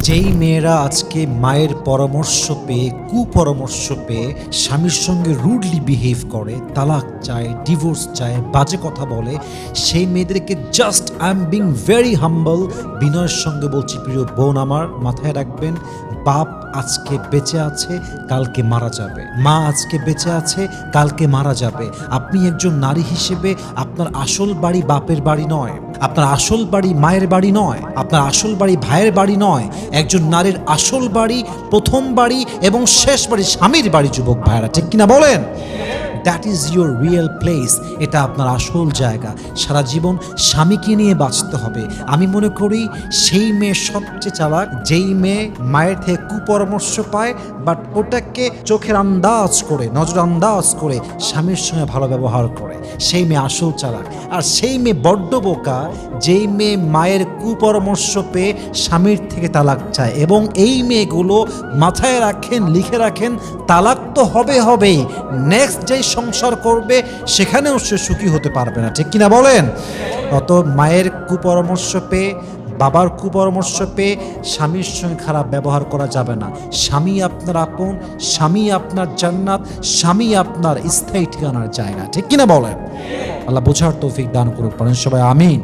যেই মেয়েরা আজকে মায়ের পরামর্শ পেয়ে কুপরামর্শ পেয়ে স্বামীর সঙ্গে রুডলি বিহেভ করে, তালাক চায়, ডিভোর্স চায়, বাজে কথা বলে, সেই মেয়েদেরকে just I am being very হাম্বল বিনয়ের সঙ্গে বলছি, প্রিয় বোন আমার, মাথায় রাখবেন, বাপ আজকে বেঁচে আছে, কালকে মারা যাবে। মা আজকে বেঁচে আছে, কালকে মারা যাবে। আপনি একজন নারী হিসেবে আপনার আসল বাড়ি বাপের বাড়ি নয়, আপনার আসল বাড়ি মায়ের বাড়ি নয়, আপনার আসল বাড়ি ভাইয়ের বাড়ি নয়। একজন নারীর আসল বাড়ি, প্রথম বাড়ি এবং শেষ বাড়ি স্বামীর বাড়ি। যুবক ভাইয়েরা, ঠিক কিনা বলেন? That is your real place. এটা আপনার আসল জায়গা। সারা জীবন স্বামীকে নিয়ে বাঁচতে হবে। আমি মনে করি সেই মেয়ে সবচেয়ে চালাক, যেই মেয়ে মায়ের থেকে কুপরামর্শ পায় বাট ওটাকে চোখের আন্দাজ করে, নজর আন্দাজ করে স্বামীর সঙ্গে ভালো ব্যবহার করে, সেই মেয়ে আসল চালাক। আর সেই মেয়ে বড্ড বোকা, যেই মেয়ে মায়ের কুপরামর্শ পেয়ে স্বামীর থেকে তালাক চায়। এবং এই মেয়েগুলো মাথায় রাখেন, লিখে রাখেন, তালাক তো হবেই, নেক্সট যেই সংসার করবে সেখানেও সে সুখী হতে পারবে না। ঠিক কিনা বলেন? অত মায়ের কুপরামর্শ পেয়ে, বাবার কুপরামর্শ পেয়ে স্বামীর সঙ্গে খারাপ ব্যবহার করা যাবে না। স্বামী আপনার আপন, স্বামী আপনার জান্নাত, স্বামী আপনার স্থায়ী ঠিকানার জায়গা। ঠিক কিনা বলেন? আল্লাহ বোঝার তৌফিক দান করুক, পারেন সবাই, আমিন।